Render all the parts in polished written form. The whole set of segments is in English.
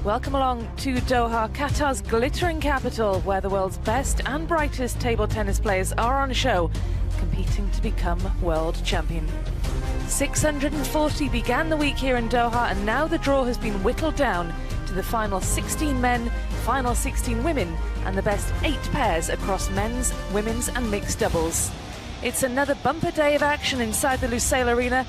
Welcome along to Doha, Qatar's glittering capital, where the world's best and brightest table tennis players are on show, competing to become world champion. 640 began the week here in Doha, and now the draw has been whittled down to the final 16 men, final 16 women, and the best 8 pairs across men's, women's and mixed doubles. It's another bumper day of action inside the Lusail Arena.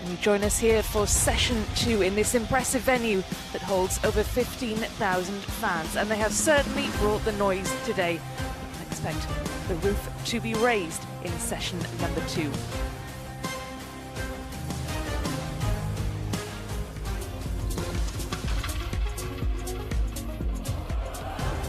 And you join us here for session 2 in this impressive venue that holds over 15,000 fans. And they have certainly brought the noise today. I expect the roof to be raised in session number 2.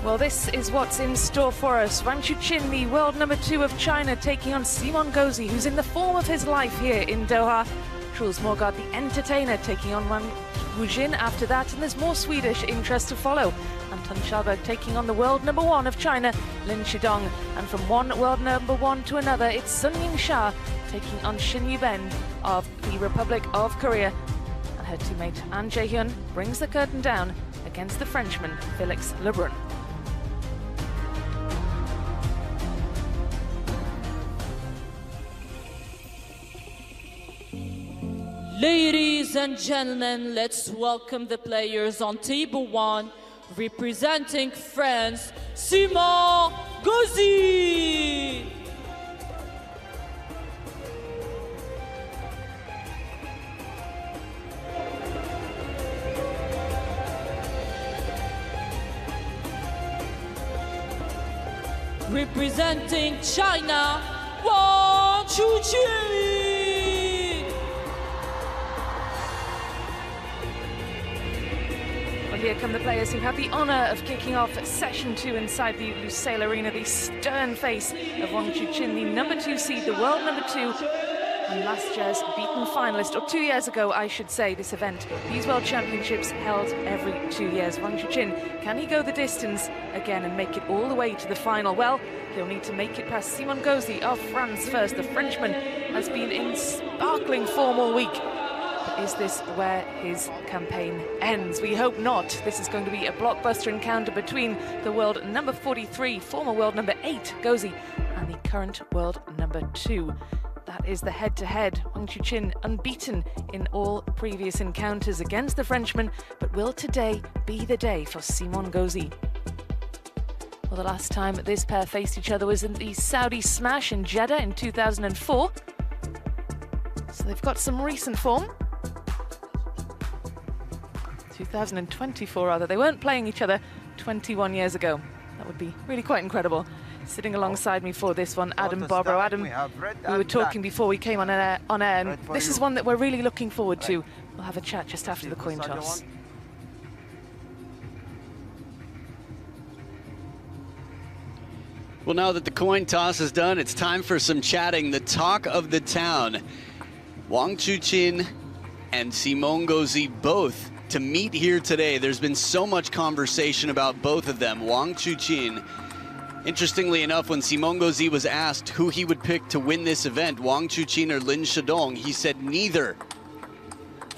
Well, this is what's in store for us. Wang Chuqin, the world number 2 of China, taking on Simon Gauzy, who's in the form of his life here in Doha. Truls Morgaard, the entertainer, taking on Wang Wujin after that, and there's more Swedish interest to follow. Anton Schaberg taking on the world number 1 of China, Lin Shidong, and from one world number 1 to another, it's Sun Ying-sha taking on Shin Yuben of the Republic of Korea. And her teammate An Jae-hyun brings the curtain down against the Frenchman Felix Lebrun. Ladies and gentlemen, let's welcome the players on table 1, representing France, Simon Gauzy. Representing China, Wang Chuqin. Here come the players who have the honour of kicking off session 2 inside the Lusail Arena. The stern face of Wang Chuqin, the number 2 seed, the world number 2, and last year's beaten finalist, or 2 years ago, I should say, this event. These World Championships held every 2 years. Wang Chuqin, can he go the distance again and make it all the way to the final? Well, he'll need to make it past Simon Gauzy of France first. The Frenchman has been in sparkling form all week. Is this where his campaign ends? We hope not. This is going to be a blockbuster encounter between the world number 43, former world number 8, Gauzy, and the current world number 2. That is the head-to-head. Wang Chuqin unbeaten in all previous encounters against the Frenchman, but will today be the day for Simon Gauzy? Well, the last time this pair faced each other was in the Saudi Smash in Jeddah in 2004. So they've got some recent form. 2024 rather. They weren't playing each other 21 years ago. That would be really quite incredible. Sitting alongside me for this one, Adam Bobrow. Adam, we were talking before we came on air, and this is one that we're really looking forward to. We'll have a chat just after the coin toss. Well, now that the coin toss is done, it's time for some chatting. The talk of the town. Wang Chuqin and Simon Gauzy both to meet here today. There's been so much conversation about both of them. Wang Chuqin, interestingly enough, when Simon Gauzy was asked who he would pick to win this event, Wang Chuqin or Lin Shidong, he said neither.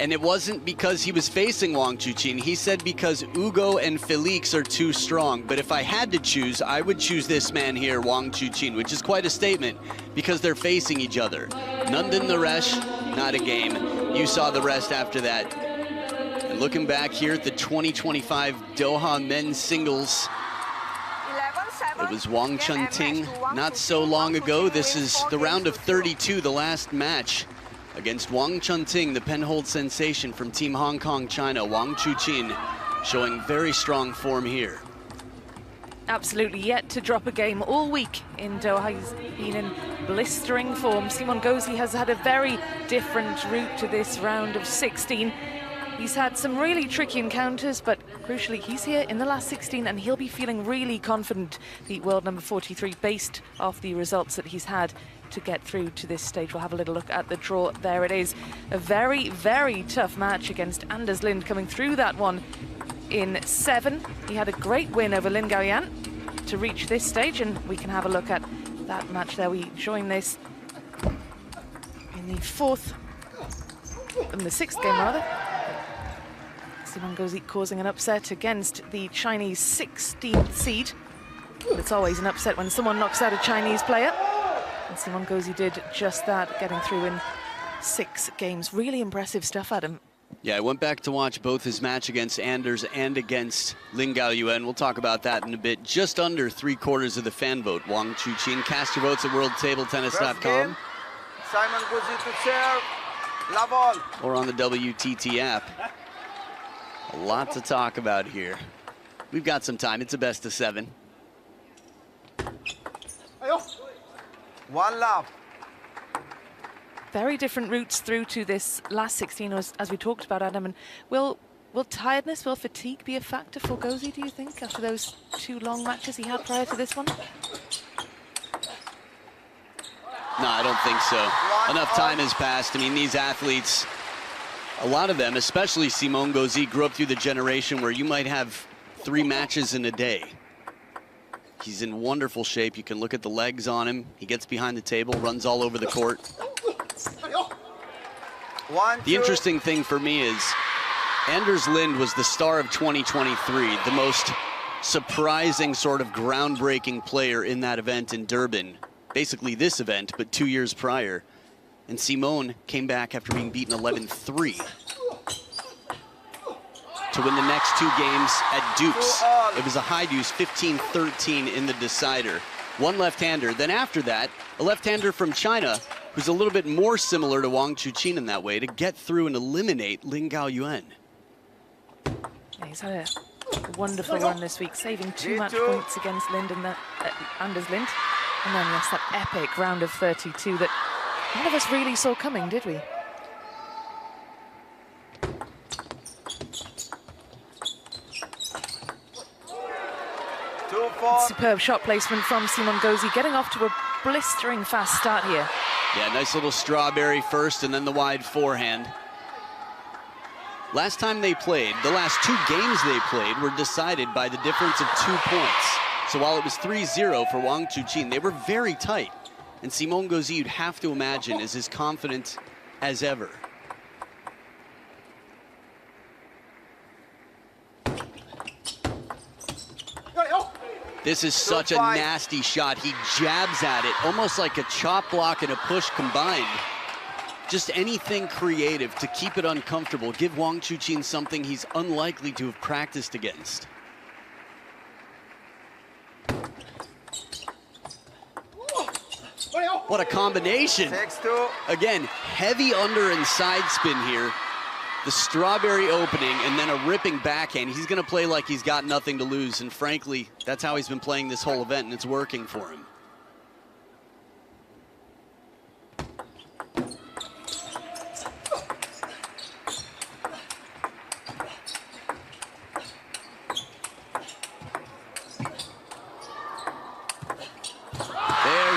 And it wasn't because he was facing Wang Chuqin. He said because Ugo and Felix are too strong. But if I had to choose, I would choose this man here, Wang Chuqin, which is quite a statement because they're facing each other. Nandan Naresh, not a game. You saw the rest after that. And looking back here at the 2025 Doha men's singles, it was Wang Chunting not so long ago. This is the round of 32, the last match against Wang Chunting, the penhold sensation from Team Hong Kong, China. Wang Chuqin showing very strong form here. Absolutely, yet to drop a game all week in Doha. He's been in blistering form. Simon Gauzy has had a very different route to this round of 16. He's had some really tricky encounters, but crucially, he's here in the last 16 and he'll be feeling really confident, the world number 43, based off the results that he's had to get through to this stage. We'll have a little look at the draw. There it is. A very, very tough match against Anders Lind, coming through that one in 7. He had a great win over Lin Gaoyan to reach this stage, and we can have a look at that match there. We join this in the 6th game rather. Simon Gauzy causing an upset against the Chinese 16th seed. But it's always an upset when someone knocks out a Chinese player. And Simon Gauzy did just that, getting through in 6 games. Really impressive stuff, Adam. Yeah, I went back to watch both his match against Anders and against Lin Gaoyuan. We'll talk about that in a bit. Just under 3/4 of the fan vote. Wang Chuqin. Cast your votes at worldtabletennis.com. Simon Gauzy to serve. La ball. Or on the WTT app. A lot to talk about here. We've got some time. It's a best of 7. 1 love. Very different routes through to this last 16, as we talked about, Adam. And will tiredness, will fatigue be a factor for Gauzy, do you think, after those 2 long matches he had prior to this one? No, I don't think so. Enough time has passed. I mean, these athletes, a lot of them, especially Simon Gauzy, grew up through the generation where you might have 3 matches in a day. He's in wonderful shape. You can look at the legs on him. He gets behind the table, runs all over the court. The interesting thing for me is Anders Lind was the star of 2023, the most surprising sort of groundbreaking player in that event in Durban. Basically this event, but 2 years prior. And Simone came back after being beaten 11-3 to win the next 2 games at deuce. It was a high deuce, 15-13 in the decider. 1 left-hander. Then after that, a left-hander from China, who's a little bit more similar to Wang Chuqin in that way, to get through and eliminate Lin Gaoyuan. Yeah, he's had a wonderful run this week, saving 2 match points against Lind and Anders Lind. And then, yes, that epic round of 32 that none of us really saw coming, did we? Superb shot placement from Simon Gauzy, getting off to a blistering fast start here. Yeah, nice little strawberry first and then the wide forehand. Last time they played, the last 2 games they played were decided by the difference of 2 points. So while it was 3-0 for Wang Chuqin, they were very tight. And Simon Gauzy, you'd have to imagine, is as confident as ever. This is such a nasty shot. He jabs at it, almost like a chop block and a push combined. Just anything creative to keep it uncomfortable. Give Wang Chuqin something he's unlikely to have practiced against. What a combination. 6-2. Again, heavy under and side spin here. The strawberry opening and then a ripping backhand. He's going to play like he's got nothing to lose. And frankly, that's how he's been playing this whole event, and it's working for him.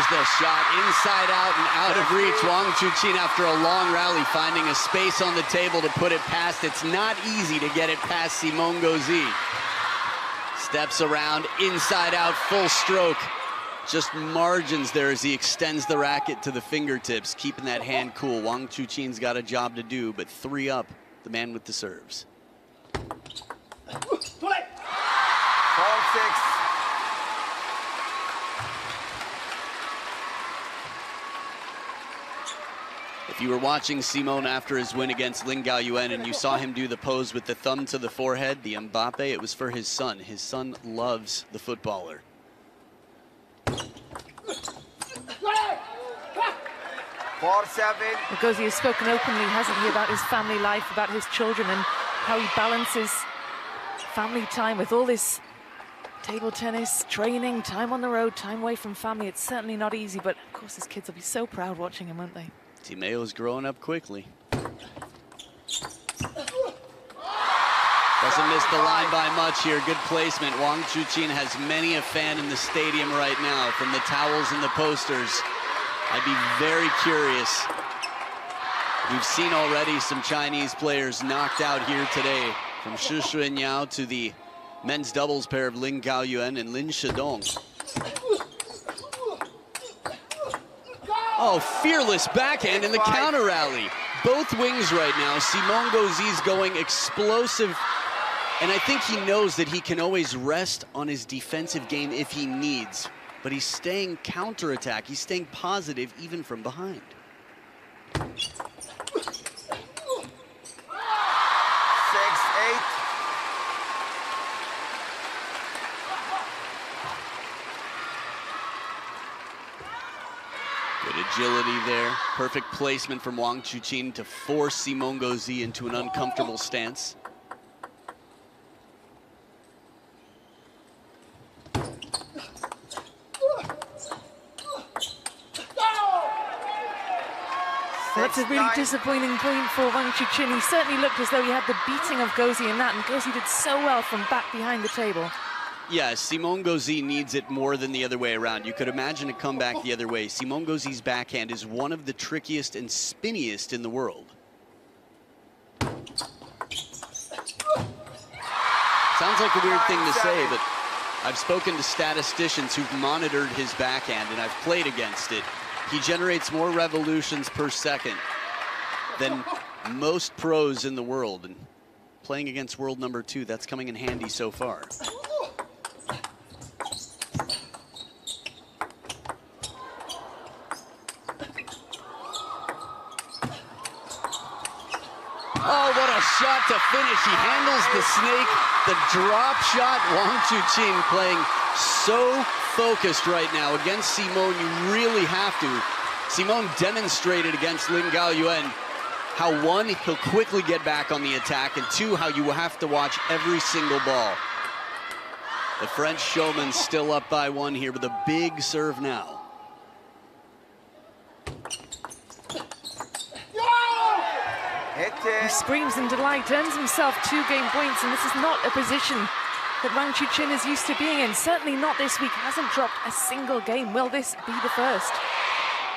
The shot inside out and out of reach. Wang Chuqin, after a long rally, finding a space on the table to put it past. It's not easy to get it past Simon Gauzy. Steps around, inside out, full stroke. Just margins there as he extends the racket to the fingertips, keeping that hand cool. Wang Chuqin's got a job to do, but 3 up, the man with the serves. 4-6. If you were watching Simon after his win against Lin Gaoyuan and you saw him do the pose with the thumb to the forehead, the Mbappe, it was for his son. His son loves the footballer. 4-7. Gauzy has spoken openly, hasn't he, about his family life, about his children, and how he balances family time with all this table tennis, training, time on the road, time away from family. It's certainly not easy, but of course his kids will be so proud watching him, won't they? Timeo's growing up quickly. Doesn't miss the line by much here. Good placement. Wang Chuqin has many a fan in the stadium right now, from the towels and the posters. I'd be very curious. We've seen already some Chinese players knocked out here today, from Shi Xuanyao to the men's doubles pair of Lin Gaoyuan and Lin Shidong. Oh, fearless backhand in the counter rally. Both wings right now. Simon Gauzy's going explosive And I think he knows that he can always rest on his defensive game if he needs, but he's staying counterattack. He's staying positive even from behind. 6-8. Good agility there. Perfect placement from Wang Chuqin to force Simon Gauzy into an uncomfortable stance. That's a really disappointing point for Wang Chuqin. He certainly looked as though he had the beating of Gauzy in that, and Gauzy did so well from back behind the table. Yeah, Simon Gauzy needs it more than the other way around. You could imagine a comeback the other way. Simon Gauzy's backhand is one of the trickiest and spinniest in the world. Sounds like a weird thing to say, but I've spoken to statisticians who've monitored his backhand, and I've played against it. He generates more revolutions per second than most pros in the world. And playing against world number 2, that's coming in handy so far. Oh, what a shot to finish. He handles the snake, the drop shot. Wang Chuqin playing so focused right now. Against Simon, you really have to. Simon demonstrated against Lin Gaoyuan how, one, he'll quickly get back on the attack, and two, how you have to watch every single ball. The French showman still up by 1 here with a big serve now. He screams in delight, earns himself 2 game points, and this is not a position that Wang Chuqin is used to being in. Certainly not this week. Hasn't dropped a single game. Will this be the first?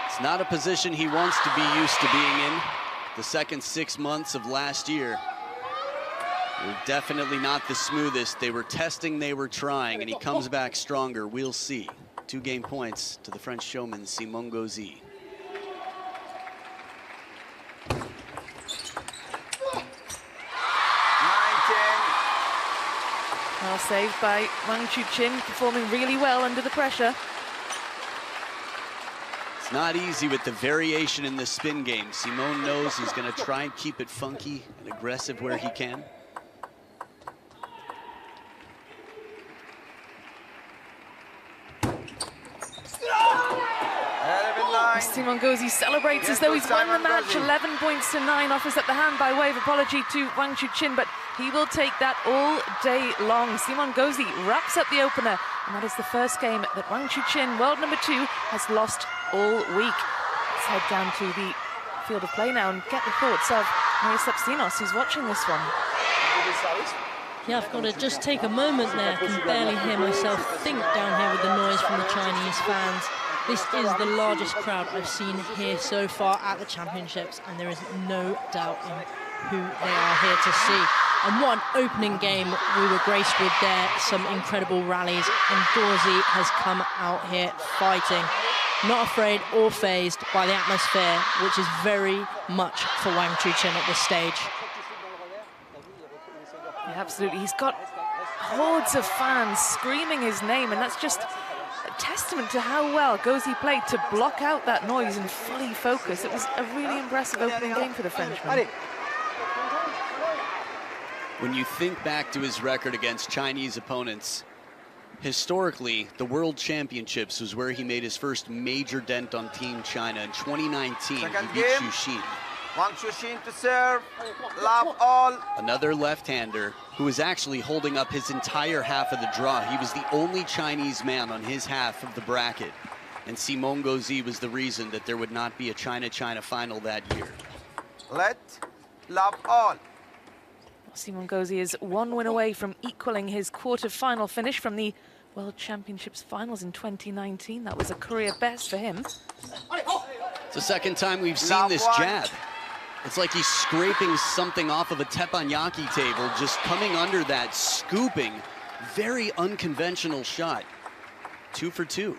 It's not a position he wants to be used to being in. The second 6 months of last year were definitely not the smoothest. They were testing, they were trying, and he comes back stronger. We'll see. 2 game points to the French showman, Simon Gauzy. Well saved by Wang Chuqin, performing really well under the pressure. It's not easy with the variation in the spin game. Simon knows he's going to try and keep it funky and aggressive where he can. Simon Gauzy celebrates as though he's won the match. 11 points to 9, offers up the hand by way of apology to Wang Chuqin, but he will take that all day long. Simon Gauzy wraps up the opener, and that is the first game that Wang Chuqin, world number 2, has lost all week. Let's head down to the field of play now and get the thoughts of Tsaptsinos, who's watching this one. Yeah, I've got to just take a moment there. I can barely hear myself think down here with the noise from the Chinese fans. This is the largest crowd I've seen here so far at the championships, and there is no doubt in who they are here to see. And what an opening game we were graced with there. Some incredible rallies, and Gauzy has come out here fighting, not afraid or fazed by the atmosphere, which is very much for Wang Chuqin at this stage. Yeah, absolutely. He's got hordes of fans screaming his name, and that's just a testament to how well Gauzy played to block out that noise and fully focus. It was a really impressive opening game for the Frenchman. When you think back to his record against Chinese opponents, historically, the World Championships was where he made his first major dent on Team China. In 2019, he beat Xuxin. Wang Chuqin to serve, love all. Another left-hander who was actually holding up his entire half of the draw. He was the only Chinese man on his half of the bracket. And Simon Gauzy was the reason that there would not be a China-China final that year. Let love all. Simon Gauzy is 1 win away from equaling his quarter-final finish from the World Championships finals in 2019. That was a career best for him. It's the second time we've seen this jab. It's like he's scraping something off of a teppanyaki table, just coming under that, scooping. Very unconventional shot. 2 for 2.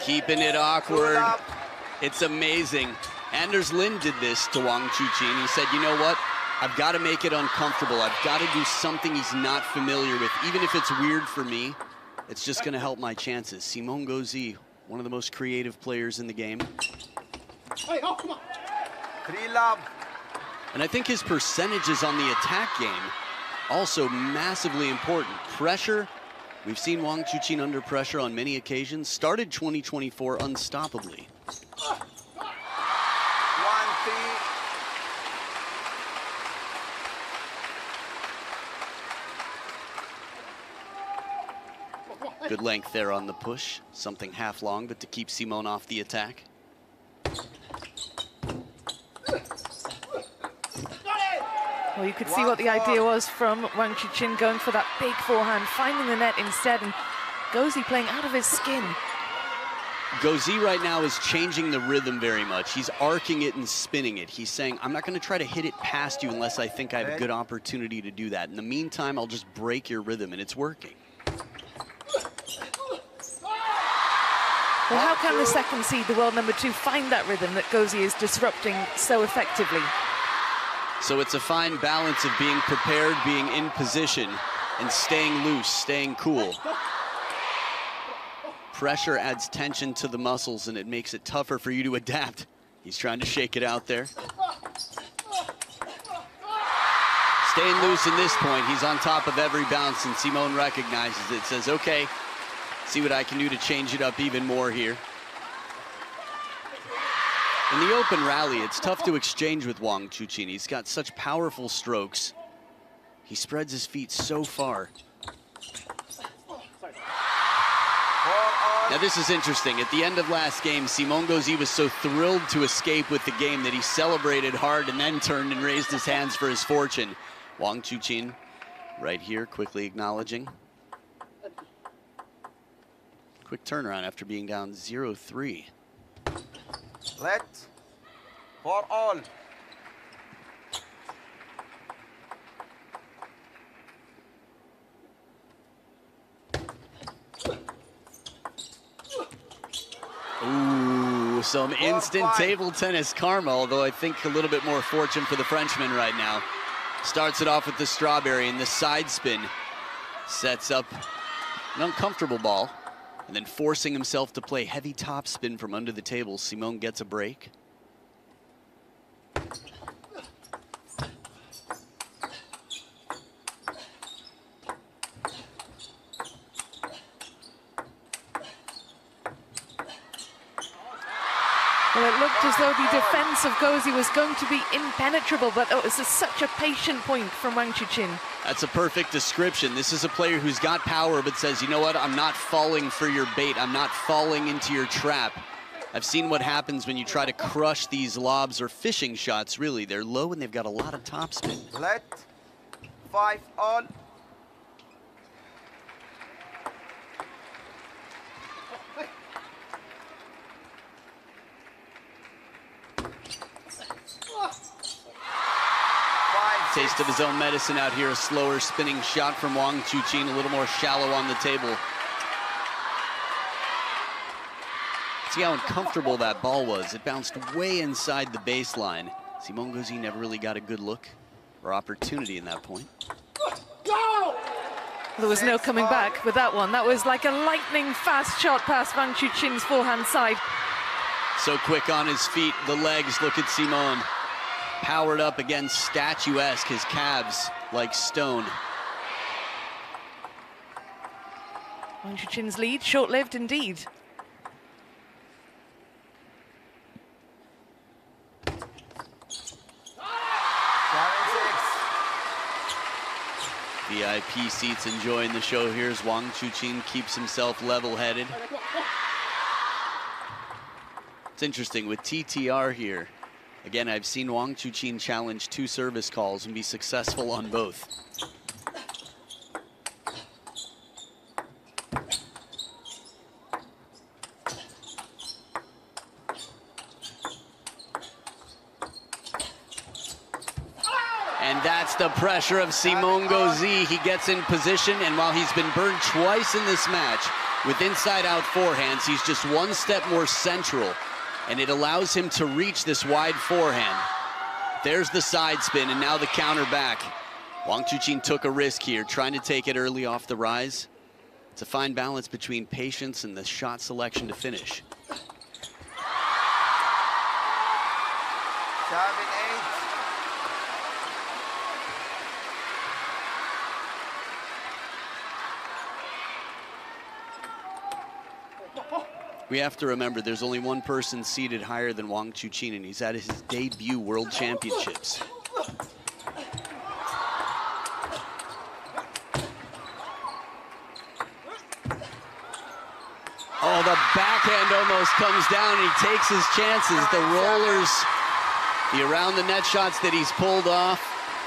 Keeping it awkward. It's amazing. Anders Lind did this to Wang Chuqin. He said, you know what? I've got to make it uncomfortable. I've got to do something he's not familiar with. Even if it's weird for me, it's just going to help my chances. Simon Gauzy, one of the most creative players in the game. And I think his percentages on the attack game also massively important. Pressure, we've seen Wang Chuqin under pressure on many occasions. Started 2024 unstoppably. Good length there on the push. Something half long, but to keep Simon off the attack. Well, you could see what the idea was from Wang Chuqin, going for that big forehand, finding the net instead, and Gauzy playing out of his skin. Gauzy right now is changing the rhythm very much. He's arcing it and spinning it. He's saying, I'm not going to try to hit it past you unless I think I have a good opportunity to do that. In the meantime, I'll just break your rhythm, and it's working. Well, how can the second seed, the world number 2, find that rhythm that Gauzy is disrupting so effectively? So it's a fine balance of being prepared, being in position, and staying loose, staying cool. Pressure adds tension to the muscles, and it makes it tougher for you to adapt. He's trying to shake it out there. Staying loose in this point. He's on top of every bounce, and Simon recognizes it, says, okay, see what I can do to change it up even more here. In the open rally, it's tough to exchange with Wang Chuqin. He's got such powerful strokes. He spreads his feet so far. Now this is interesting. At the end of last game, Simon Gauzy was so thrilled to escape with the game that he celebrated hard and then turned and raised his hands for his fortune. Wang Chuqin right here, quickly acknowledging. Quick turnaround after being down 0-3. Let for all. Ooh, some instant table tennis karma, although I think a little bit more fortune for the Frenchman right now. Starts it off with the strawberry and the side spin. Sets up an uncomfortable ball. And then forcing himself to play heavy topspin from under the table, Simon gets a break. Well, it looked as though the defense of Gauzy was going to be impenetrable, but it was such a patient point from Wang Chuqin. That's a perfect description. This is a player who's got power but says, you know what, I'm not falling for your bait. I'm not falling into your trap. I've seen what happens when you try to crush these lobs or fishing shots, really. They're low and they've got a lot of topspin. Let 5 all. Taste of his own medicine out here. A slower spinning shot from Wang Chuqin, a little more shallow on the table. See how uncomfortable that ball was. It bounced way inside the baseline. Simon Gauzy never really got a good look or opportunity in that point. There was no coming back with that one. That was like a lightning fast shot past Wang Chuqin's forehand side. So quick on his feet, the legs, look at Simon. Powered up again, statuesque, his calves like stone. Wang Chuqin's lead, short-lived indeed. VIP seats enjoying the show here as Wang Chuqin keeps himself level-headed. It's interesting with TTR here. Again, I've seen Wang Chuqin challenge 2 service calls and be successful on both. And that's the pressure of Simon Gauzy. He gets in position, and while he's been burned twice in this match with inside-out forehands, he's just one step more central and it allows him to reach this wide forehand. There's the side spin, and now the counter back. Wang Chuqin took a risk here, trying to take it early off the rise. It's a fine balance between patience and the shot selection to finish. 7-8. We have to remember there's only one person seated higher than Wang Chuqin, and he's at his debut World Championships. Oh, the backhand almost comes down, and he takes his chances. The rollers, the around the net shots that he's pulled off,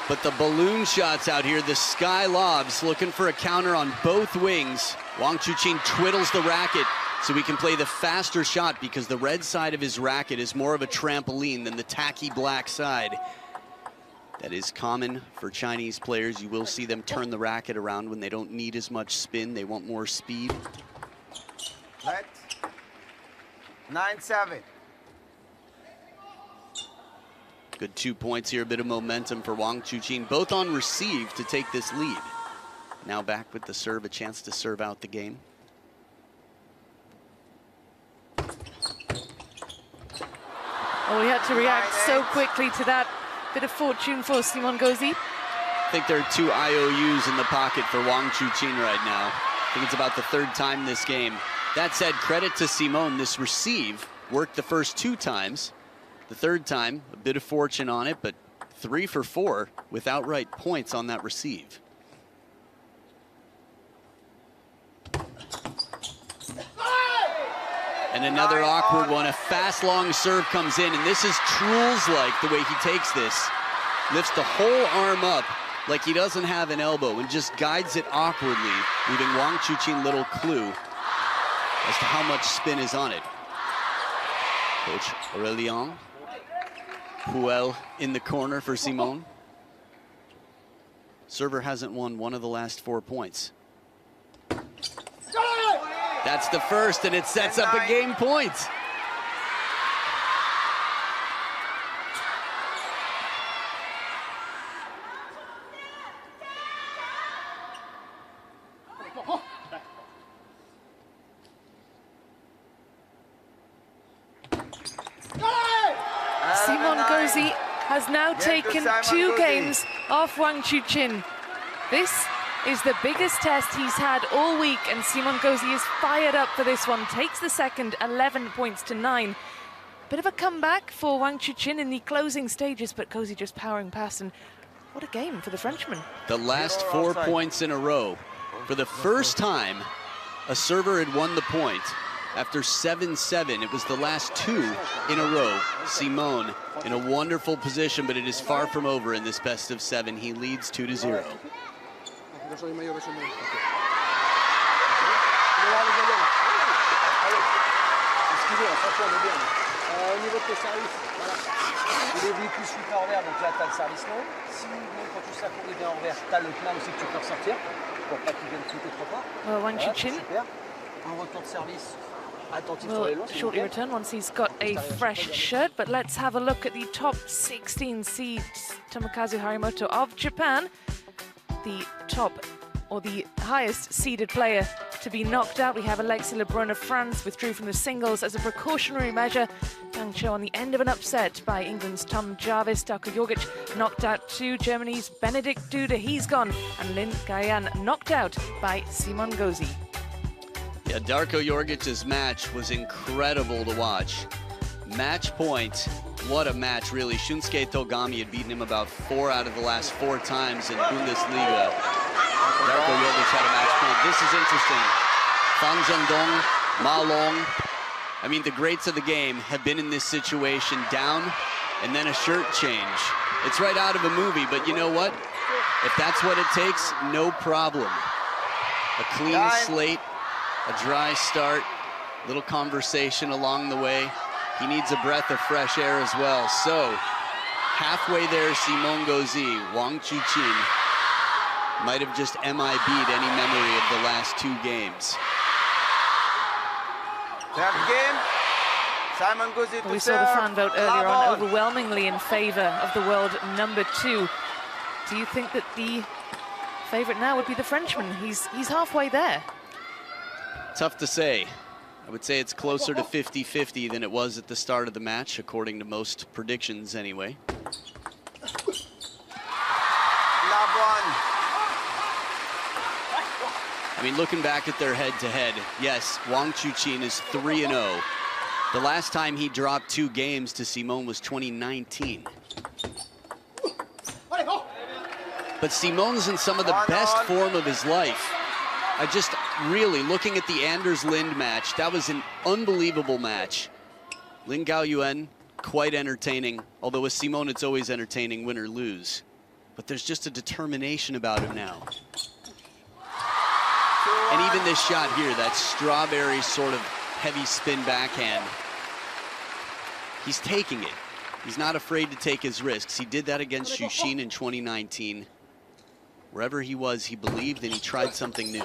but the balloon shots out here, the sky lobs, looking for a counter on both wings. Wang Chuqin twiddles the racket so he can play the faster shot, because the red side of his racket is more of a trampoline than the tacky black side. That is common for Chinese players. You will see them turn the racket around when they don't need as much spin. They want more speed. Let 9-7. Good 2 points here, a bit of momentum for Wang Chuqin, both on receive to take this lead. Now back with the serve, a chance to serve out the game. Oh, he had to react so quickly to that. Bit of fortune for Simon Gauzy. I think there are 2 IOUs in the pocket for Wang Chuqin right now. I think it's about the 3rd time this game. That said, credit to Simon. This receive worked the first 2 times. The 3rd time, a bit of fortune on it, but 3 for 4 with outright points on that receive. And another awkward one. A fast, long serve comes in, and this is Truls-like, the way he takes this. Lifts the whole arm up like he doesn't have an elbow and just guides it awkwardly, leaving Wang Chuqin little clue as to how much spin is on it. Coach Aurélien Puel in the corner for Simon. Server hasn't won one of the last 4 points. That's the first, and it sets up a game point. Simon Gauzy has now taken 2 games off Wang Chuqin. This is the biggest test he's had all week, and Simon Gauzy is fired up for this one. Takes the second, 11 points to 9. Bit of a comeback for Wang Chuqin in the closing stages, but Gauzy just powering past, and what a game for the Frenchman. The last 4 points in a row. For the first time, a server had won the point. After 7-7, it was the last 2 in a row. Simon in a wonderful position, but it is far from over in this best of 7. He leads 2-0. Au niveau de tes services, voilà. Il est véhicule super envers, donc là tu as le service long. Si même quand tu sais qu'on est bien envers, tu as le plein aussi que tu peux ressortir pour pas qu'il vienne sauter trop fort. Well, Wang Voilà, Chuqin super. Un retour de service attentif sur les will longs. s'il vous shortly plaît. return once he's got a fresh shirt, but let's have a look at the top 16 seeds. Tomokazu Harimoto of Japan, the top or the highest seeded player to be knocked out. We have Alexis Lebrun of France withdrew from the singles as a precautionary measure. Yang Cho on the end of an upset by England's Tom Jarvis. Darko Jorgic knocked out too. Germany's Benedikt Duda, he's gone. And Lin Gayan knocked out by Simon Gauzy. Yeah, Darko Jorgic's match was incredible to watch. Match point, what a match really. Shunsuke Togami had beaten him about 4 out of the last 4 times in Bundesliga. Darko Jorgic had a match point. This is interesting. Fan Zhendong, Ma Long. I mean, the greats of the game have been in this situation, down and then a shirt change. It's right out of a movie, but you know what? If that's what it takes, no problem. A clean slate, a dry start, little conversation along the way. He needs a breath of fresh air as well. So, halfway there, Simon Gauzy, Wang Chuqin might have just MIB'd any memory of the last 2 games. Third game, We saw the fan vote earlier on overwhelmingly in favor of the world number 2. Do you think that the favorite now would be the Frenchman? He's halfway there. Tough to say. I would say it's closer to 50-50 than it was at the start of the match, according to most predictions anyway. I mean, looking back at their head-to-head, yes, Wang Chuqin is 3-0. The last time he dropped 2 games to Simon was 2019. But Simon's in some of the best form of his life. I just really, looking at the Anders Lind match, that was an unbelievable match. Lin Gaoyuan, quite entertaining, although with Simon it's always entertaining, win or lose. But there's just a determination about him now. And even this shot here, that strawberry sort of heavy spin backhand, he's taking it. He's not afraid to take his risks. He did that against Chuqin in 2019. Wherever he was, he believed and he tried something new.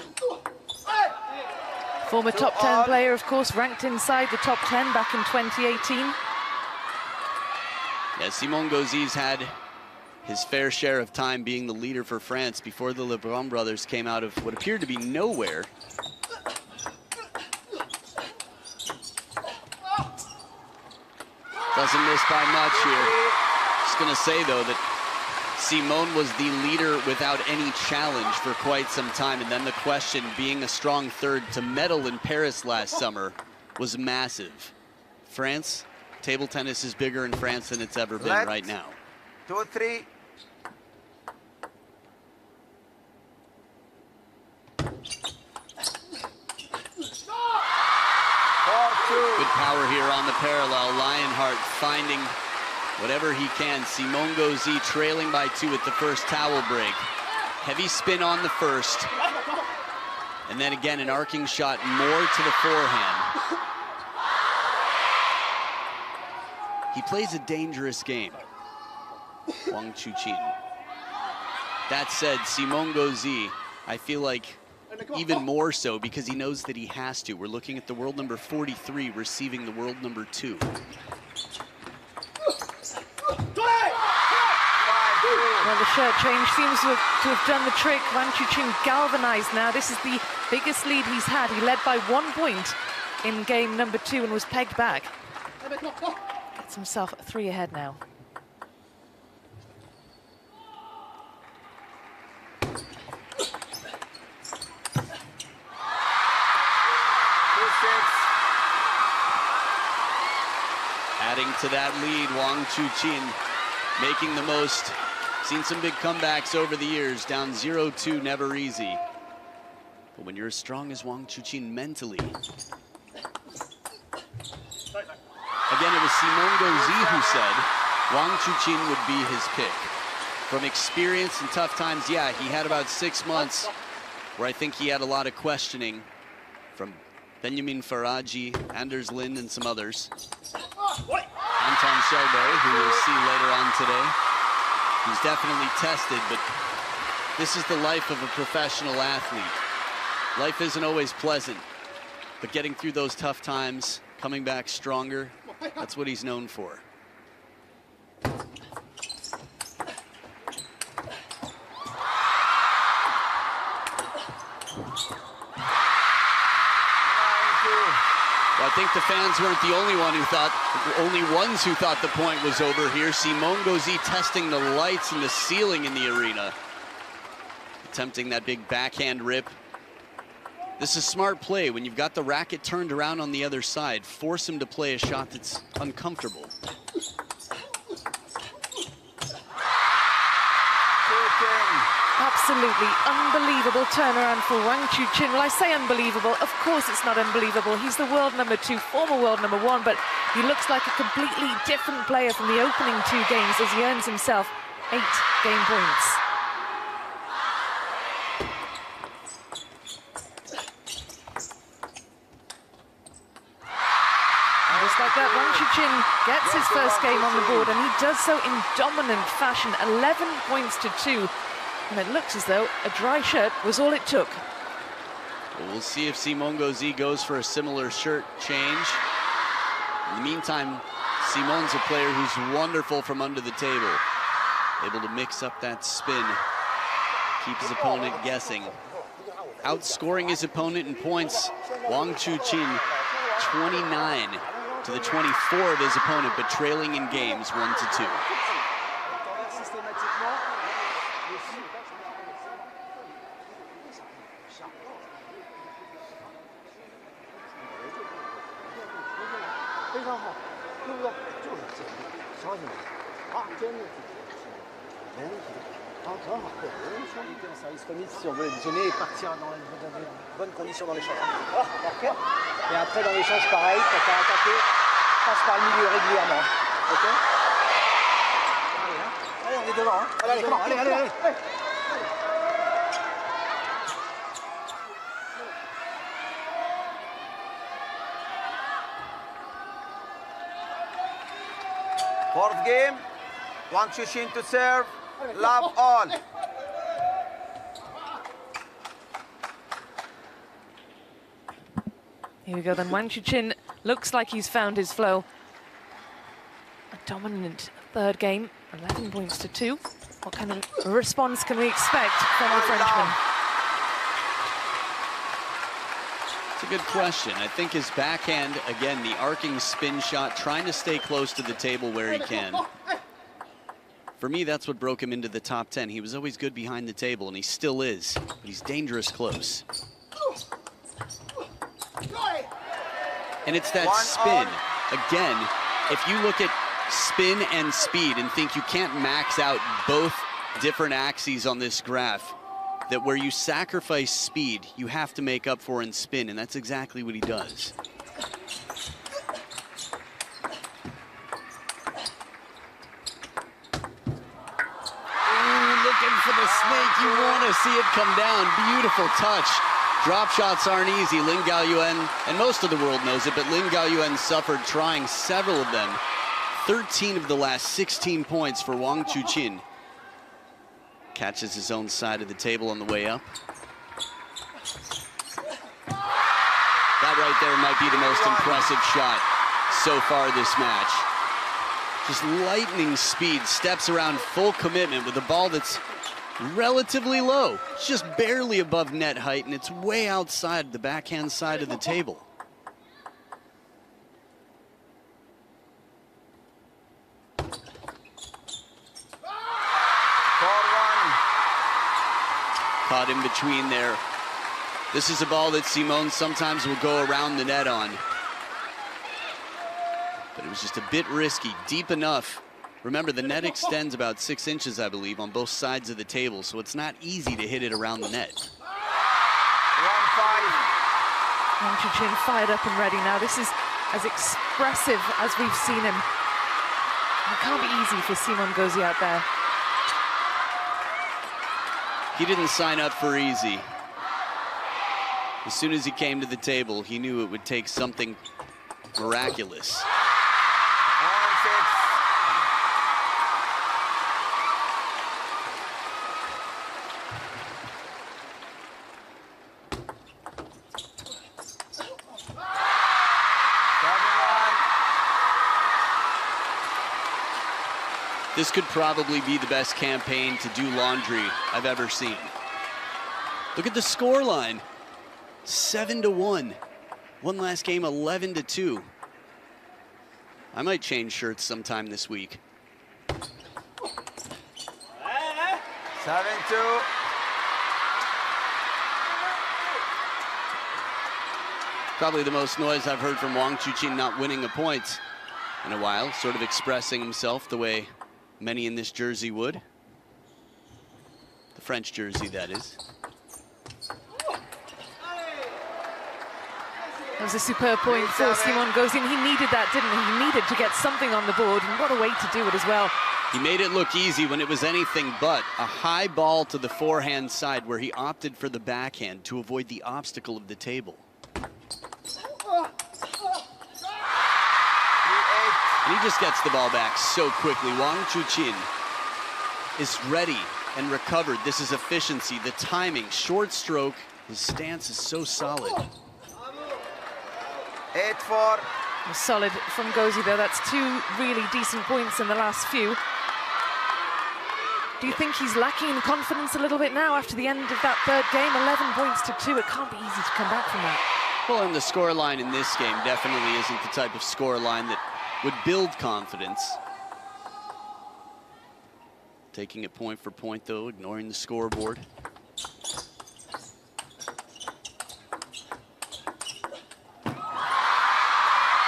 Former top 10 player, of course, ranked inside the top 10 back in 2018. Yeah, Simon Gauzy's had his fair share of time being the leader for France before the Lebrun brothers came out of what appeared to be nowhere. Doesn't miss by much here. Just gonna say though that Simon was the leader without any challenge for quite some time, and then the question, being a strong third to medal in Paris last summer, was massive. France, table tennis is bigger in France than it's ever been right now. 2-3. Good power here on the parallel. Lionheart finding whatever he can. Simon Gauzy trailing by 2 at the first towel break. Heavy spin on the first. And then again, an arcing shot more to the forehand. He plays a dangerous game, Wang Chuqin. That said, Simon Gauzy, I feel like even more so because he knows that he has to. We're looking at the world number 43 receiving the world number 2. Well, the shirt change seems to have done the trick. Wang Chuqin galvanized now. This is the biggest lead he's had. He led by 1 point in game number 2 and was pegged back. Gets himself 3 ahead now. Adding to that lead, Wang Chuqin making the most. Seen some big comebacks over the years, down 0-2, never easy. But when you're as strong as Wang Chuqin mentally. Again, it was Simon Gauzy who said Wang Chuqin would be his pick. From experience and tough times, yeah, he had about 6 months where I think he had a lot of questioning from Benjamin Faraji, Anders Lind, and some others. Anton Shelby, who we'll see later on today. He's definitely tested, but this is the life of a professional athlete. Life isn't always pleasant, but getting through those tough times, coming back stronger, that's what he's known for. I think the fans weren't the only ones who thought the point was over here. Simon Gauzy testing the lights and the ceiling in the arena. Attempting that big backhand rip. This is smart play. When you've got the racket turned around on the other side, force him to play a shot that's uncomfortable. Absolutely unbelievable turnaround for Wang Chuqin. Well, I say unbelievable. Of course it's not unbelievable. He's the world number 2, former world number 1, but he looks like a completely different player from the opening 2 games as he earns himself 8 game points. And just like that, Wang Chuqin gets his first game on the board, and he does so in dominant fashion, 11 points to 2. And it looks as though a dry shirt was all it took. Well, we'll see if Simon Gauzy goes for a similar shirt change. In the meantime, Simon's a player who's wonderful from under the table. Able to mix up that spin, keep his opponent guessing. Outscoring his opponent in points, Wang Chuqin 29 to the 24 of his opponent, but trailing in games 1-2. Si on veut additionner et partir dans de bonnes conditions dans l'échange. Et après dans l'échange pareil, quand tu as attaqué, passe par le milieu régulièrement. Ok. Allez, on est devant. Hein. Allez. Fourth game, Wang Chuqin to serve, love all. Here we go then, Wang Chuqin looks like he's found his flow. A dominant third game, 11 points to 2. What kind of response can we expect from the Frenchman? It's a good question. I think his backhand, again, the arcing spin shot, trying to stay close to the table where he can. For me, that's what broke him into the top 10. He was always good behind the table, and he still is, but he's dangerous close. And it's that spin. Again, if you look at spin and speed and think you can't max out both different axes on this graph, that where you sacrifice speed, you have to make up for in spin, and that's exactly what he does. Ooh, looking for the snake. You want to see it come down. Beautiful touch. Drop shots aren't easy. Lin Gaoyuan, and most of the world knows it, but Lin Gaoyuan suffered trying several of them. 13 of the last 16 points for Wang Chuqin. Catches his own side of the table on the way up. That right there might be the most impressive shot so far this match. Just lightning speed, steps around full commitment with a ball that's relatively low. It's just barely above net height, and it's way outside the backhand side of the table. Caught in between there. This is a ball that Simon sometimes will go around the net on. But it was just a bit risky, deep enough. Remember, the net extends about 6 inches, I believe, on both sides of the table, so it's not easy to hit it around the net. 1-5. Wang Chuqin fired up and ready now. This is as expressive as we've seen him. It can't be easy for Simon Ngozi out there. He didn't sign up for easy. As soon as he came to the table, he knew it would take something miraculous. This could probably be the best campaign to do laundry I've ever seen. Look at the score line. 7-1. One last game, 11-2. I might change shirts sometime this week. 7-2. Probably the most noise I've heard from Wang Chuqin not winning a point in a while, sort of expressing himself the way many in this jersey would. The French jersey, that is. That was a superb point for Simon Ngozi. He needed that, didn't he? He needed to get something on the board, and what a way to do it as well. He made it look easy when it was anything but. A high ball to the forehand side where he opted for the backhand to avoid the obstacle of the table. And he just gets the ball back so quickly. Wang Chuqin is ready and recovered. This is efficiency, the timing, short stroke. His stance is so solid. 8-4. Solid from Gozi, though. That's 2 really decent points in the last few. Do you think he's lacking in confidence a little bit now after the end of that third game? 11 points to 2. It can't be easy to come back from that. Well, and the scoreline in this game definitely isn't the type of scoreline that would build confidence. Taking it point for point, though, ignoring the scoreboard.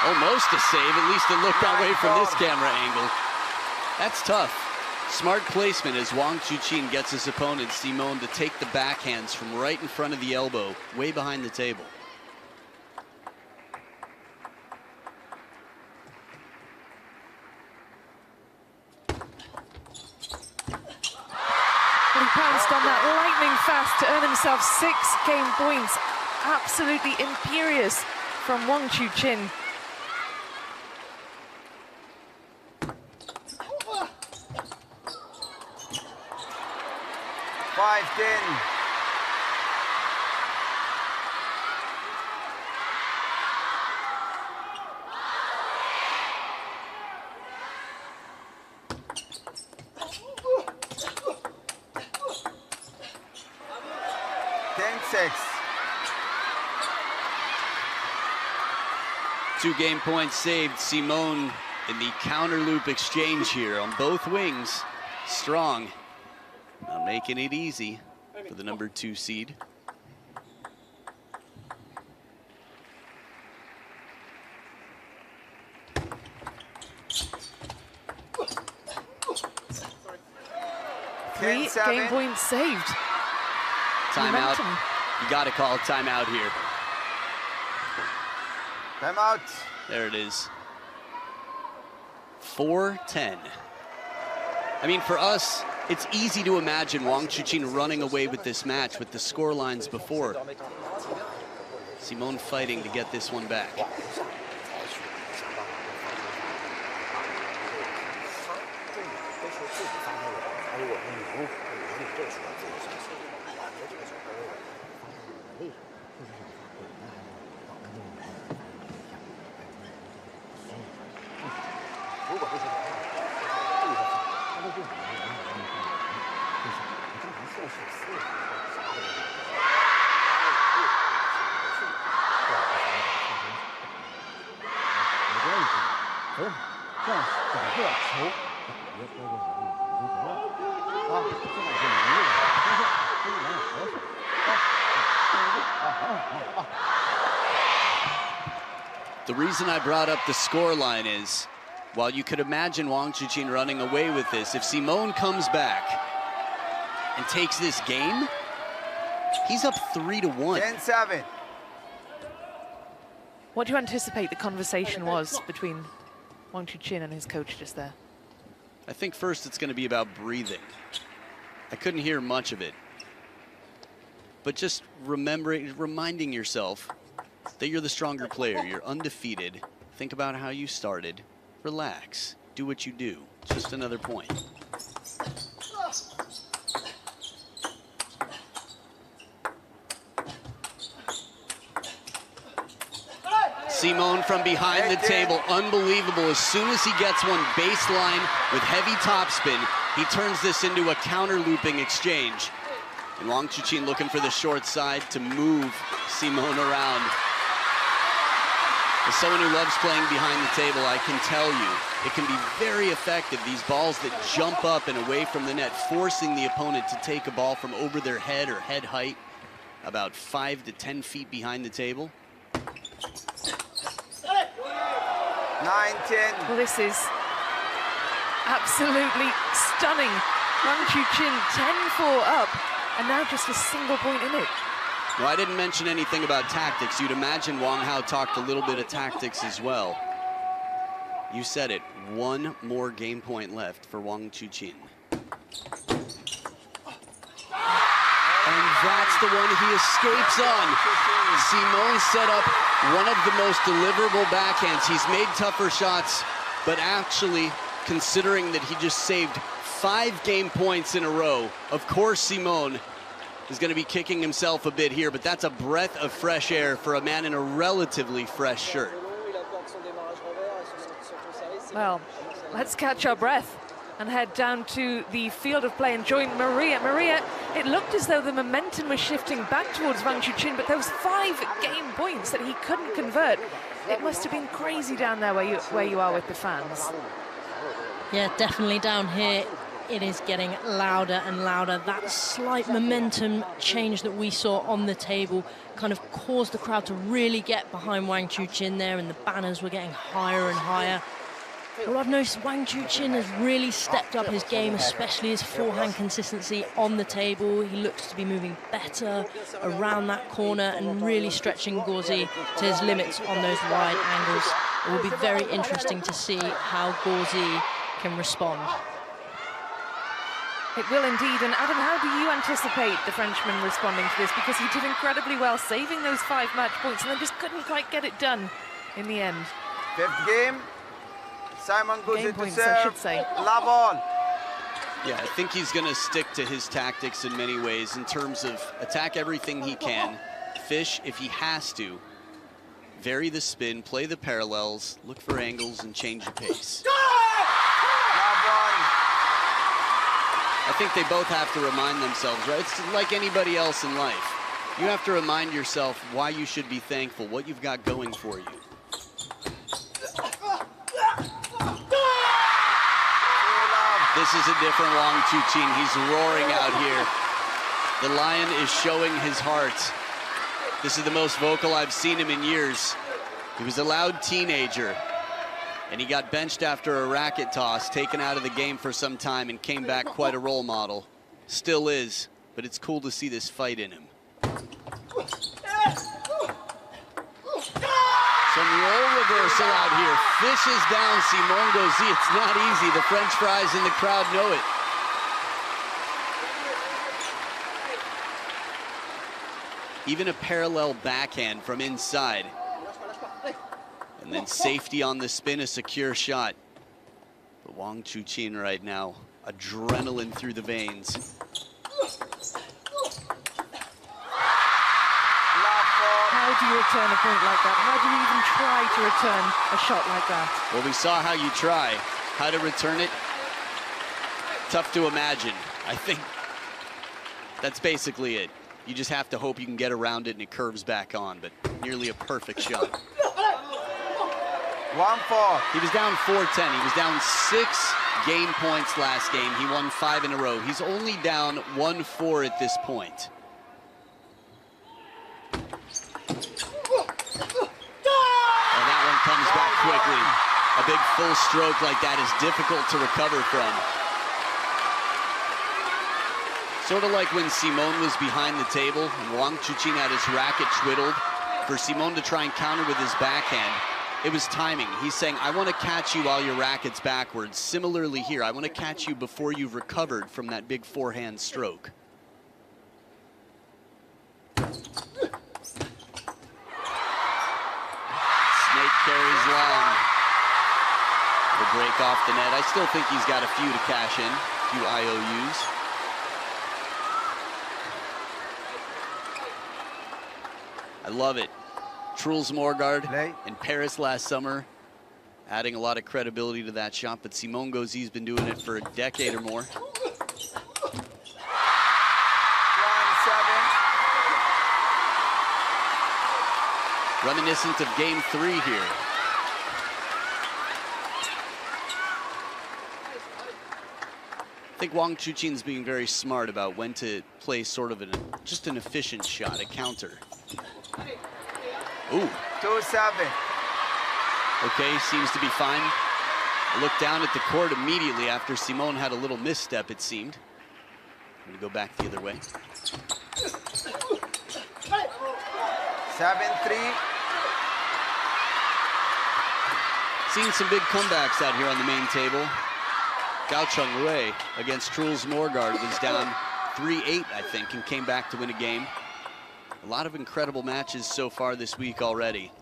Almost a save, at least it looked that way from this camera angle. That's tough. Smart placement as Wang Chuqin gets his opponent, Simon, to take the backhands from right in front of the elbow, way behind the table. He pounced on that lightning fast to earn himself 6 game points. Absolutely imperious from Wang Chuqin. Two game points saved. Simon in the counter loop exchange here on both wings. Strong. Not making it easy for the number 2 seed. Three game points saved. Timeout. You got to call a timeout here. Timeout. There it is. 4-10. I mean, for us, it's easy to imagine Wang Chuqin running away with this match with the score lines before. Simon fighting to get this one back. The reason I brought up the scoreline is, while you could imagine Wang Chuqin running away with this, if Simon comes back and takes this game, he's up 3-1. 10-7. What do you anticipate the conversation was between Wang Chuqin and his coach just there? I think first it's going to be about breathing. I couldn't hear much of it. But just reminding yourself that you're the stronger player, you're undefeated. Think about how you started. Relax, do what you do. Just another point. Simon from behind the table, unbelievable. As soon as he gets one baseline with heavy topspin, he turns this into a counter looping exchange. And Wang Chuqin looking for the short side to move Simon around. As someone who loves playing behind the table, I can tell you, it can be very effective. These balls that jump up and away from the net, forcing the opponent to take a ball from over their head or head height, about 5 to 10 feet behind the table. 9-10. Well, this is absolutely stunning. Wang Chuqin 10-4 up, and now just a single point in it. Well, I didn't mention anything about tactics. You'd imagine Wang Hao talked a little bit of tactics as well. You said it, one more game point left for Wang Chuqin. And that's the one he escapes on. Simon set up one of the most deliverable backhands. He's made tougher shots, but actually, considering that he just saved 5 game points in a row, of course Simon is going to be kicking himself a bit here, but that's a breath of fresh air for a man in a relatively fresh shirt. Well, let's catch our breath and head down to the field of play and join Maria. Maria, it looked as though the momentum was shifting back towards Wang Chuqin, but those 5 game points that he couldn't convert, it must have been crazy down there where you are with the fans. Yeah, definitely down here. It is getting louder and louder. That slight momentum change that we saw on the table kind of caused the crowd to really get behind Wang Chuqin there, and the banners were getting higher and higher. What I've noticed, Wang Chuqin has really stepped up his game, especially his forehand consistency on the table. He looks to be moving better around that corner and really stretching Gauzy to his limits on those wide angles. It will be very interesting to see how Gauzy can respond. It will indeed. And Adam, how do you anticipate the Frenchman responding to this? Because he did incredibly well, saving those 5 match points, and then just couldn't quite get it done in the end. 5th game. Simon Gauzy to points, serve. I should say. Love all. Yeah, I think he's going to stick to his tactics in many ways in terms of attack everything he can, fish if he has to, vary the spin, play the parallels, look for angles, and change the pace. I think they both have to remind themselves, right? It's like anybody else in life. You have to remind yourself why you should be thankful, what you've got going for you. This is a different Wang Chuqin. He's roaring out here. The lion is showing his heart. This is the most vocal I've seen him in years. He was a loud teenager, and he got benched after a racket toss, taken out of the game for some time, and came back quite a role model. Still is, but it's cool to see this fight in him. Some role reversal out here. Fishes down Simon Gauzy. It's not easy. The French fries in the crowd know it. Even a parallel backhand from inside. And then safety on the spin, a secure shot. But Wang Chuqin right now, adrenaline through the veins. How do you return a point like that? How do you even try to return a shot like that? Well, we saw how you try. How to return it, tough to imagine. I think that's basically it. You just have to hope you can get around it and it curves back on, but nearly a perfect shot. 1-4. He was down 4-10. He was down 6 game points last game. He won 5 in a row. He's only down 1-4 at this point. And that one comes back quickly. A big full stroke like that is difficult to recover from. Sort of like when Simon was behind the table and Wang Chuqin had his racket twiddled for Simon to try and counter with his backhand. It was timing. He's saying, I want to catch you while your racket's backwards. Similarly here, I want to catch you before you've recovered from that big forehand stroke. Snake carries long. The break off the net. I still think he's got a few to cash in, a few IOUs. I love it. Truls Morgaard in Paris last summer, adding a lot of credibility to that shot, but Simon Gauzy's been doing it for a decade or more. 1-7. Reminiscent of game 3 here. I think Wang Chuqin's being very smart about when to play sort of just an efficient shot, a counter. Ooh. 2-7. Okay, seems to be fine. I looked down at the court immediately after Simon had a little misstep, it seemed. I'm gonna go back the other way. 7-3. Seen some big comebacks out here on the main table. Gao Cheng-Wei against Truls Morgaard was down 3-8, I think, and came back to win a game. A lot of incredible matches so far this week already.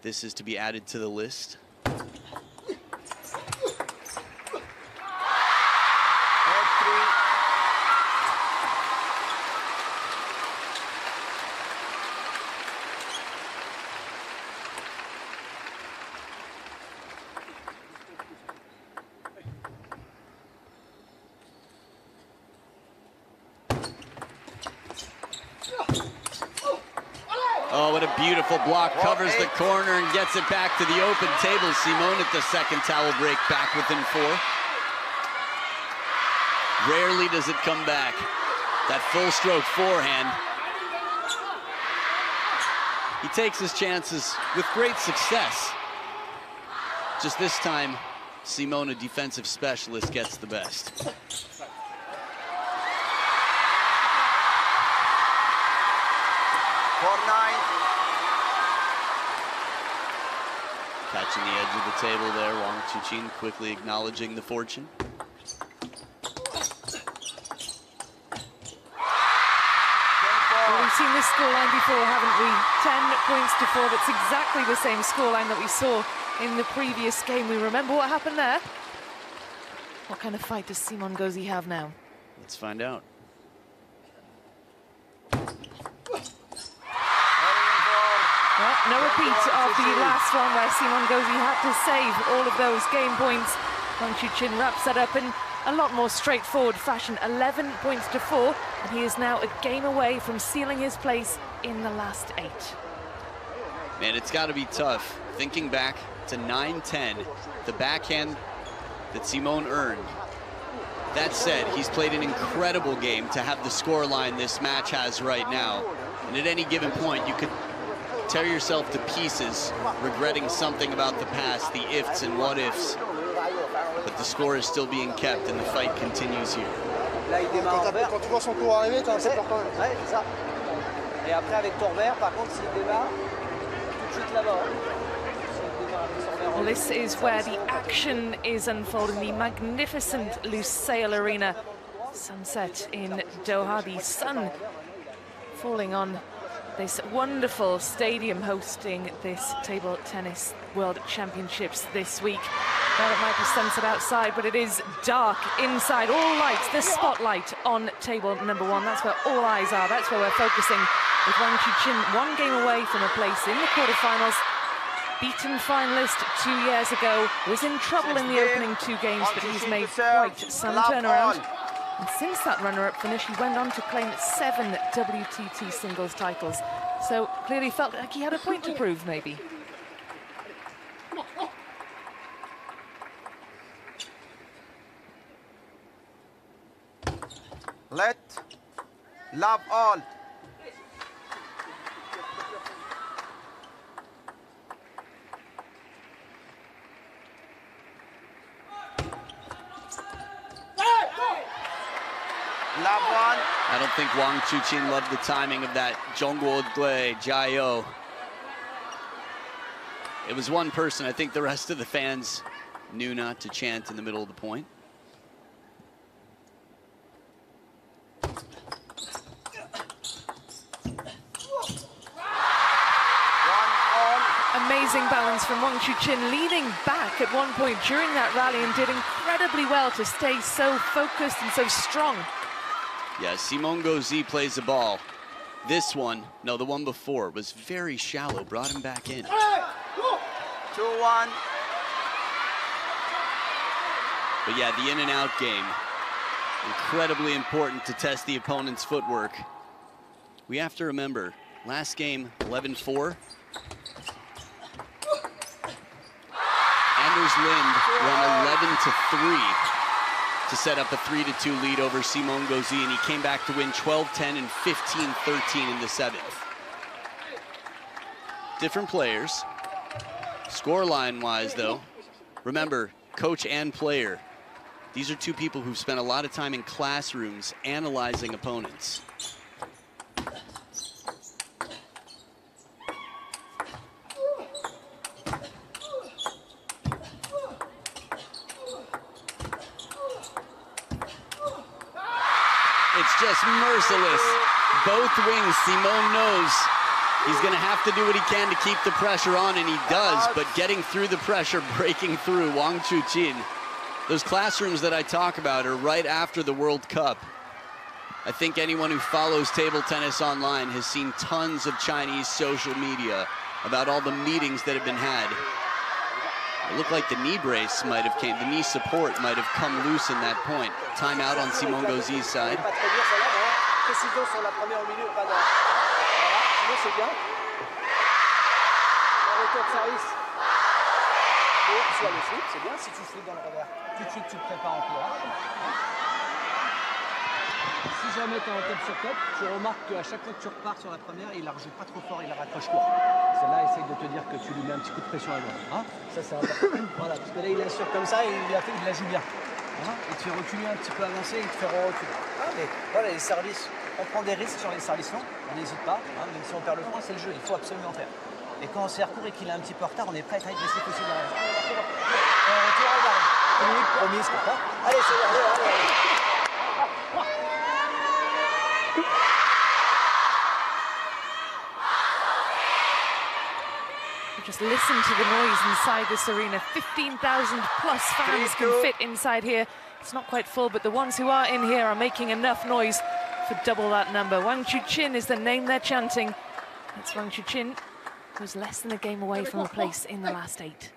This is to be added to the list. Beautiful block, covers the corner and gets it back to the open table. Simone at the second towel break, back within 4. Rarely does it come back. That full stroke forehand. He takes his chances with great success. Just this time, Simone, a defensive specialist, gets the best. Catching the edge of the table there, Wang Chuqin quickly acknowledging the fortune. Well, we've seen this scoreline before, haven't we? 10 points to 4. That's exactly the same scoreline that we saw in the previous game. We remember what happened there. What kind of fight does Simone Gauzy have now? Let's find out. Well, no repeat of the last one where Simone Gauzy had to save all of those game points. Wang Chuqin wraps that up in a lot more straightforward fashion. 11 points to 4, and he is now a game away from sealing his place in the last 8. Man, it's got to be tough. Thinking back to 9-10, the backhand that Simone earned. That said, he's played an incredible game to have the scoreline this match has right now. And at any given point, you could tear yourself to pieces, regretting something about the past, the ifs and what ifs. But the score is still being kept and the fight continues here. Quand tu vois son tour arriver, c'est important. Ouais, c'est ça. Et après, avec ton revers, par contre, s'il démarre, tout de suite là-bas. Well, this is where the action is unfolding, the magnificent Lusail Arena. Sunset in Doha, the sun falling on this wonderful stadium hosting this table tennis world championships this week. Well, it might be sunset outside, but it is dark inside. All lights, the spotlight on table number 1. That's where all eyes are. That's where we're focusing, with Wang Chuqin 1 game away from a place in the quarterfinals. Beaten finalist 2 years ago, was in trouble in the opening 2 games, but he's made quite some turnaround. And since that runner-up finish, he went on to claim 7 WTT singles titles. So clearly felt like he had a point to prove, maybe. Let love all. I don't think Wang Chuqin loved the timing of that Zhongguo Dui Jiao. It was one person. I think the rest of the fans knew not to chant in the middle of the point. Amazing balance from Wang Chuqin, leaning back at one point during that rally and did incredibly well to stay so focused and so strong. Yeah, Simone Gauzy plays the ball. This one, no, the one before, was very shallow, brought him back in. 2-1. But yeah, the in and out game, incredibly important to test the opponent's footwork. We have to remember, last game, 11-4. Anders Lind won 11-3 to set up a 3-2 lead over Simone Gauzy, and he came back to win 12-10 and 15-13 in the 7th. Different players. Scoreline-wise, though, remember, coach and player. These are 2 people who've spent a lot of time in classrooms analyzing opponents. It's just merciless. Both wings, Simone knows he's going to have to do what he can to keep the pressure on, and he does, but getting through the pressure, breaking through, Wang Chuqin. Those classrooms that I talk about are right after the World Cup. I think anyone who follows table tennis online has seen tons of Chinese social media about all the meetings that have been had. It looked like the knee brace might have the knee support might have come loose in that point. Timeout on Simone Gauzy's side. retour de service. Soit le flip, c'est bien. Si tu flips dans le revers, tout de suite tu te prépares en courant. Si jamais tu es en top sur top, tu remarques qu'à chaque fois que tu repars sur la première, il la rejoue pas trop fort, il la raccroche court. Celle-là, essaye de te dire que tu lui mets un petit coup de pression à l'avant. Hein, ça c'est important. Voilà, parce que là il assure comme ça et il la joue bien. Hein, il te fait reculer un petit peu avancé et il te fait reculer. Ah, mais voilà, les services, on prend des risques sur les services longs, on n'hésite pas. Hein, même si on perd le point, c'est le jeu, il faut absolument faire. Et quand on sert court et qu'il est un petit peu en retard, on est prêt à être agressif aussi derrière. Tu regardes. Une minute promise pour toi. Allez, c'est bon, allez. Just listen to the noise inside this arena. 15,000 plus fans can fit inside here. It's not quite full, but the ones who are in here are making enough noise for double that number. Wang Chuqin is the name they're chanting. It's Wang Chuqin, who's less than a game away from a place in the last 8.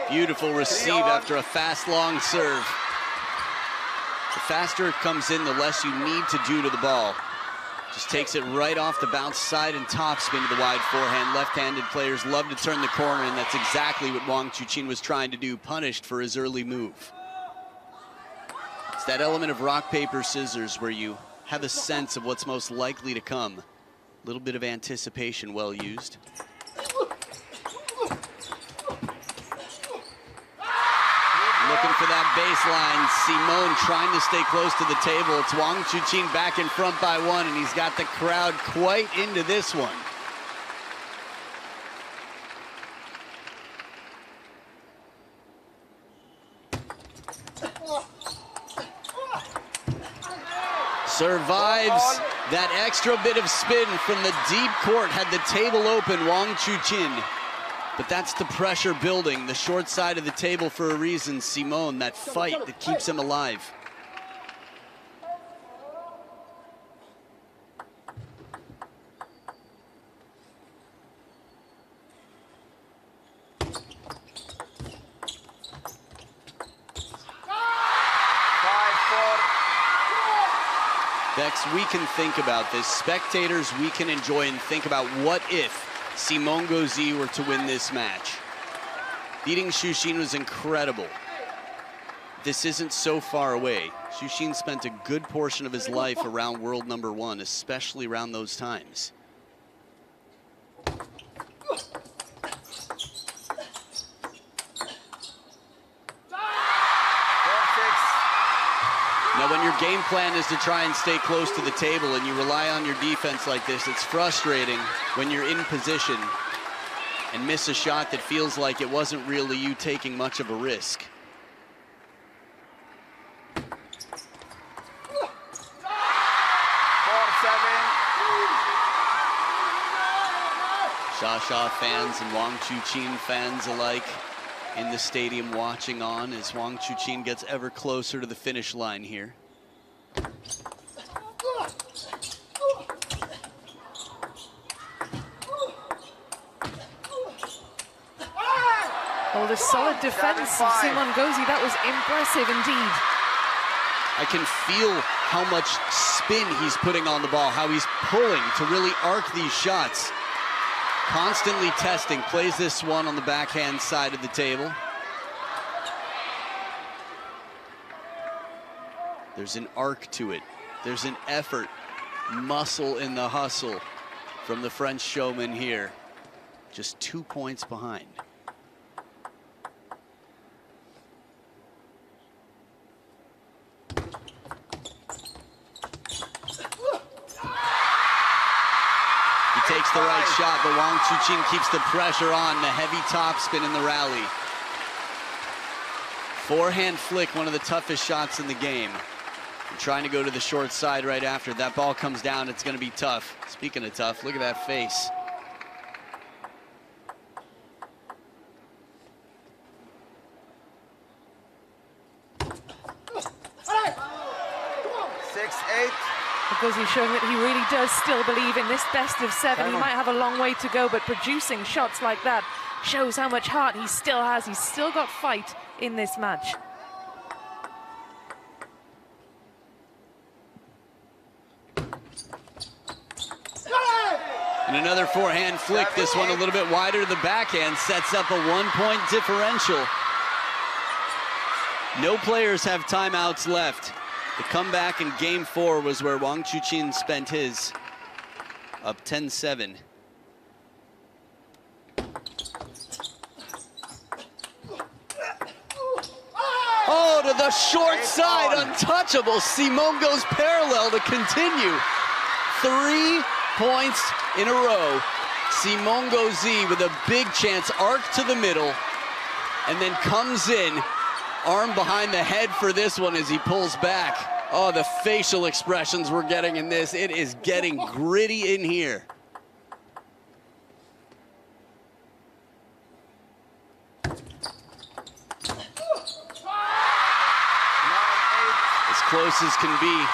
Beautiful receive after a fast, long serve. The faster it comes in, the less you need to do to the ball. Just takes it right off the bounce side and topspin to the wide forehand. Left-handed players love to turn the corner, and that's exactly what Wang Chuqin was trying to do, punished for his early move. It's that element of rock, paper, scissors where you have a sense of what's most likely to come. A little bit of anticipation well used. Looking for that baseline. Simone trying to stay close to the table. It's Wang Chuqin back in front by 1, and he's got the crowd quite into this one. Survives that extra bit of spin from the deep court. Had the table open, Wang Chuqin. But that's the pressure building, the short side of the table for a reason. Simone, that fight that keeps him alive. Bex, we can think about this. Spectators, we can enjoy and think about what if Simone Gauzy were to win this match. Beating Chuqin was incredible. This isn't so far away. Chuqin spent a good portion of his life around world number 1, especially around those times. Now, when your game plan is to try and stay close to the table and you rely on your defense like this, it's frustrating when you're in position and miss a shot that feels like it wasn't really you taking much of a risk. Sha fans and Wang Chuqin fans alike in the stadium watching on as Wang Chuqin gets ever closer to the finish line here. Oh, the solid defense of Simone Gauzy, that was impressive indeed. I can feel how much spin he's putting on the ball, how he's pulling to really arc these shots. Constantly testing, plays this one on the backhand side of the table. There's an arc to it. There's an effort, muscle in the hustle from the French showman here. Just 2 points behind. Takes the right shot, but Wang Chuqin keeps the pressure on, the heavy topspin in the rally. Forehand flick, one of the toughest shots in the game. And trying to go to the short side right after. That ball comes down, it's going to be tough. Speaking of tough, look at that face. Because he's showing that he really does still believe in this best of 7. He might have a long way to go, but producing shots like that shows how much heart he still has. He's still got fight in this match. And another forehand flick, this one a little bit wider to the backhand, sets up a 1-point differential. No players have timeouts left. The comeback in game 4 was where Wang Chuqin spent his, up 10-7. Oh, to the short side, untouchable. Simone goes parallel to continue. 3 points in a row. Simone Gauzy with a big chance, arc to the middle, and then comes in, arm behind the head for this one as he pulls back. Oh, the facial expressions we're getting in this. It is getting gritty in here. As close as can be.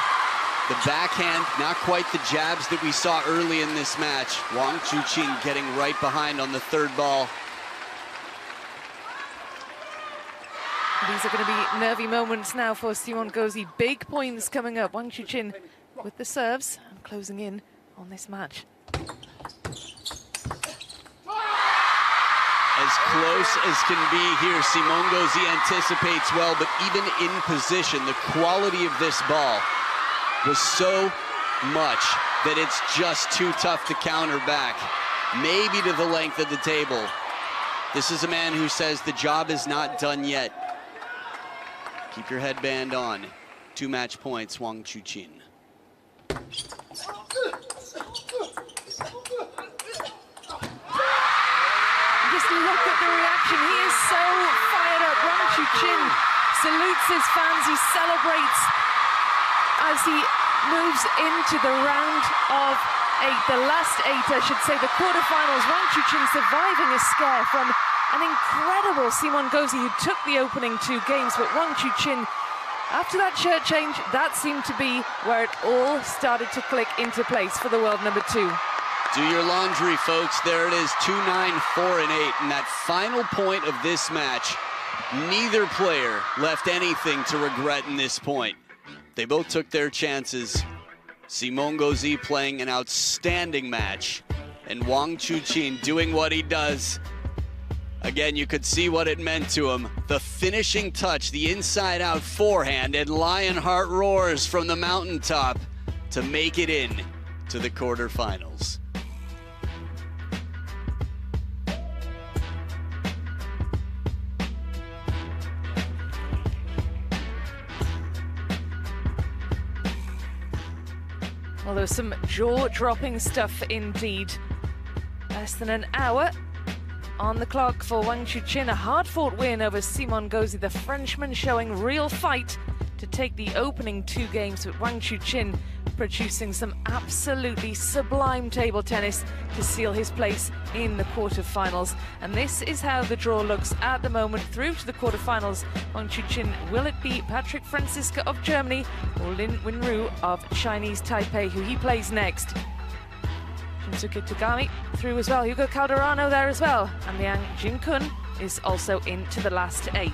The backhand, not quite the jabs that we saw early in this match. Wang Chuqin getting right behind on the third ball. These are going to be nervy moments now for Simone Gauzy. Big points coming up. Wang Chuqin with the serves and closing in on this match. As close as can be here. Simone Gauzy anticipates well, but even in position, the quality of this ball was so much that it's just too tough to counter back. Maybe to the length of the table. This is a man who says the job is not done yet. Keep your headband on. 2 match points, Wang Chuqin. Just look at the reaction. He is so fired up. Wang Chuqin salutes his fans. He celebrates as he moves into the round of 8, the last 8, I should say, the quarterfinals. Wang Chuqin surviving a scare from an incredible Simone Gauzy who took the opening 2 games, but Wang Chuqin, after that shirt change, that seemed to be where it all started to click into place for the world number 2. Do your laundry, folks. There it is, 2-9, 4-8. And that final point of this match, neither player left anything to regret in this point. They both took their chances. Simone Gauzy playing an outstanding match, and Wang Chuqin doing what he does. Again, you could see what it meant to him. The finishing touch, the inside-out forehand, and Lionheart roars from the mountaintop to make it in to the quarterfinals. Well, there was some jaw-dropping stuff indeed. Less than an hour on the clock for Wang Chuqin. A hard-fought win over Simone Gauzy, the Frenchman showing real fight to take the opening 2 games, with Wang Chuqin producing some absolutely sublime table tennis to seal his place in the quarterfinals. And this is how the draw looks at the moment through to the quarterfinals. Wang Chuqin, will it be Patrick Franziska of Germany or Lin Wenru of Chinese Taipei, who he plays next? Shinsuke Tagami through as well. Hugo Calderano there as well. And Liang Jinkun is also into the last 8.